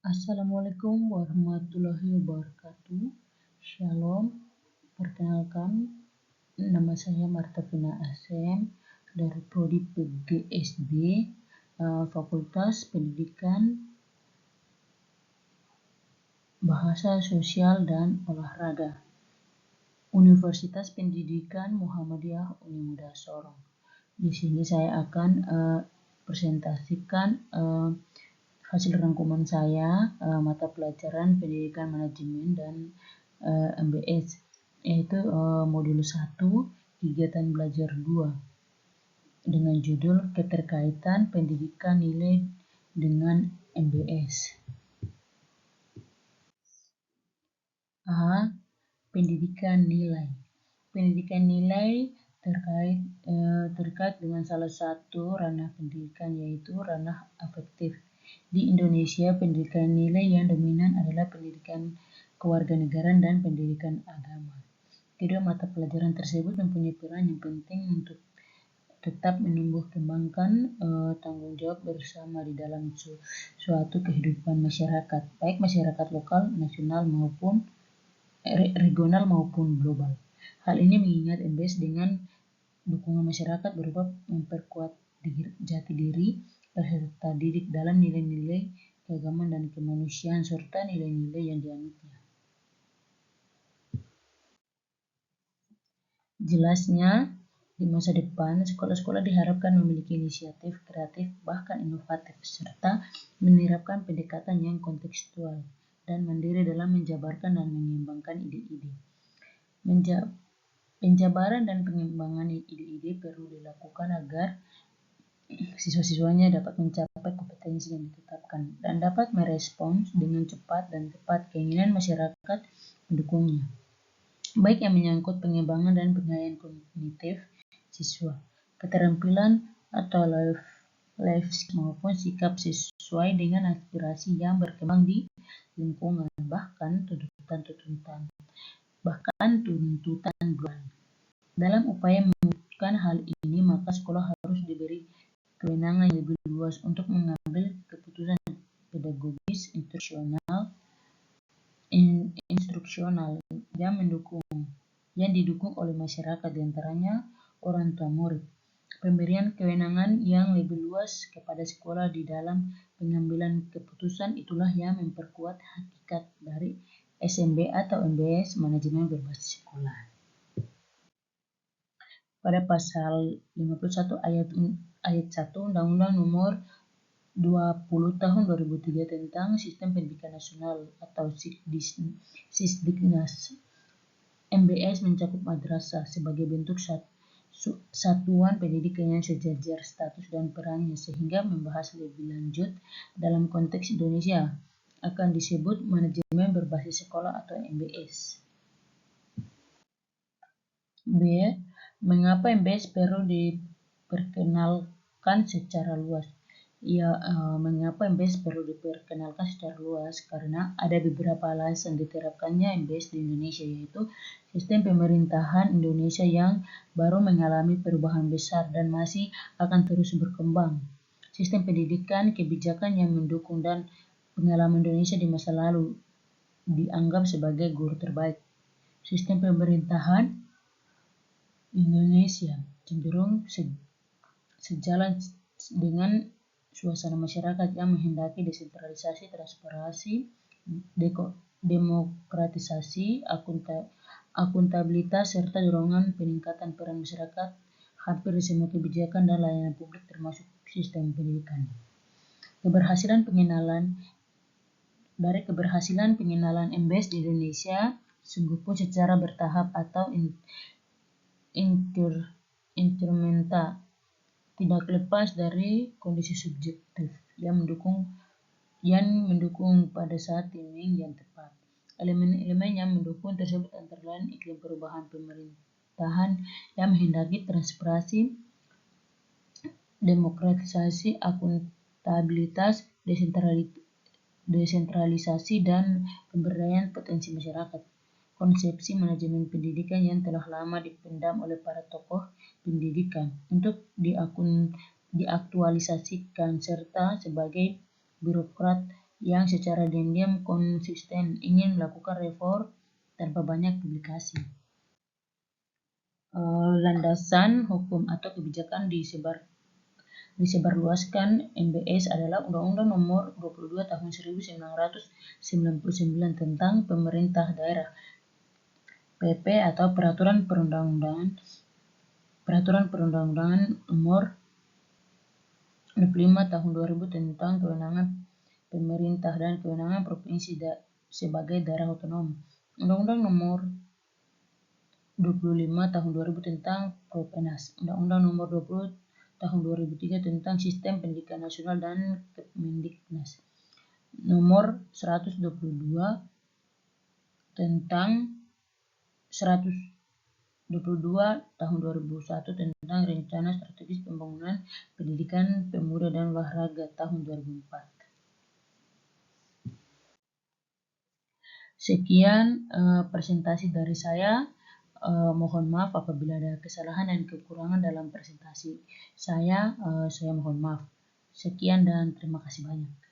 Assalamualaikum warahmatullahi wabarakatuh. Shalom. Perkenalkan, nama saya Marta Vina Asem dari Prodi PGSD, Fakultas Pendidikan Bahasa Sosial dan Olahraga, Universitas Pendidikan Muhammadiyah Unimuda Sorong. Di sini saya akan presentasikan hasil rangkuman saya mata pelajaran Pendidikan Manajemen dan MBS, yaitu modul 1 kegiatan belajar 2 dengan judul keterkaitan pendidikan nilai dengan MBS. A. Pendidikan nilai. Pendidikan nilai terkait dengan salah satu ranah pendidikan, yaitu ranah afektif. Di Indonesia, pendidikan nilai yang dominan adalah pendidikan kewarganegaraan dan pendidikan agama. Kedua mata pelajaran tersebut mempunyai peran yang penting untuk tetap menumbuh kembangkan tanggung jawab bersama di dalam suatu kehidupan masyarakat, baik masyarakat lokal, nasional maupun regional maupun global. Hal ini mengingat MBS dengan dukungan masyarakat berupa memperkuat jati diri peserta didik dalam nilai-nilai keagamaan dan kemanusiaan serta nilai-nilai yang dianutnya. Jelasnya, di masa depan, sekolah-sekolah diharapkan memiliki inisiatif kreatif bahkan inovatif serta menerapkan pendekatan yang kontekstual dan mandiri dalam menjabarkan dan mengembangkan ide-ide. Penjabaran dan pengembangan ide-ide perlu dilakukan agar siswa-siswanya dapat mencapai kompetensi yang ditetapkan dan dapat merespons dengan cepat dan tepat keinginan masyarakat pendukungnya, baik yang menyangkut pengembangan dan pengayaan kognitif siswa, keterampilan atau life skill maupun sikap sesuai dengan aspirasi yang berkembang di lingkungan, bahkan tuntutan global. Dalam upaya mewujudkan hal ini, maka sekolah harus diberi kewenangan yang lebih luas untuk mengambil keputusan pedagogis instruksional yang didukung oleh masyarakat, diantaranya orang tua murid. Pemberian kewenangan yang lebih luas kepada sekolah di dalam pengambilan keputusan itulah yang memperkuat hakikat dari SMB atau MBS, manajemen berbasis sekolah. Pada pasal 51 ayat 1 Undang-Undang Nomor 20 Tahun 2003 tentang Sistem Pendidikan Nasional atau Sisdiknas, MBS mencakup madrasah sebagai bentuk satuan pendidikan yang sejajar status dan perannya, sehingga membahas lebih lanjut dalam konteks Indonesia akan disebut manajemen berbasis sekolah atau MBS. B. Mengapa MBS perlu diperkenalkan secara luas? Mengapa MBS perlu diperkenalkan secara luas? Karena ada beberapa alasan diterapkannya MBS di Indonesia, yaitu sistem pemerintahan Indonesia yang baru mengalami perubahan besar dan masih akan terus berkembang. Sistem pendidikan, kebijakan yang mendukung, dan pengalaman Indonesia di masa lalu dianggap sebagai guru terbaik. Sistem pemerintahan Indonesia cenderung sejalan dengan suasana masyarakat yang menghendaki desentralisasi, transparansi, demokratisasi, akuntabilitas, serta dorongan peningkatan peran masyarakat hampir di semua kebijakan dan layanan publik termasuk sistem pendidikan. Keberhasilan pengenalan MBS di Indonesia sungguh pun secara bertahap atau inkrementa, tidak lepas dari kondisi subjektif yang mendukung pada saat timing yang tepat. Elemen-elemen yang mendukung tersebut antara lain iklim perubahan pemerintahan yang menghendaki transparansi, demokratisasi, akuntabilitas, desentralisasi, dan pemberdayaan potensi masyarakat. Konsepsi manajemen pendidikan yang telah lama dipendam oleh para tokoh pendidikan untuk diaktualisasikan, serta sebagai birokrat yang secara diam-diam konsisten ingin melakukan reform tanpa banyak publikasi. Landasan hukum atau kebijakan disebarluaskan MBS adalah Undang-Undang Nomor 22 Tahun 1999 tentang Pemerintah Daerah, PP atau Peraturan Perundang-undangan Nomor 25 Tahun 2000 tentang kewenangan pemerintah dan kewenangan provinsi sebagai daerah otonom, Undang-Undang Nomor 25 Tahun 2000 tentang Propenas, Undang-Undang Nomor 20 Tahun 2003 tentang Sistem Pendidikan Nasional dan Kemendiknas, Nomor 122 Tahun 2001 tentang Rencana Strategis Pembangunan Pendidikan Pemuda dan Olahraga tahun 2004. Sekian presentasi dari saya. Mohon maaf apabila ada kesalahan dan kekurangan dalam presentasi saya mohon maaf. Sekian dan terima kasih banyak.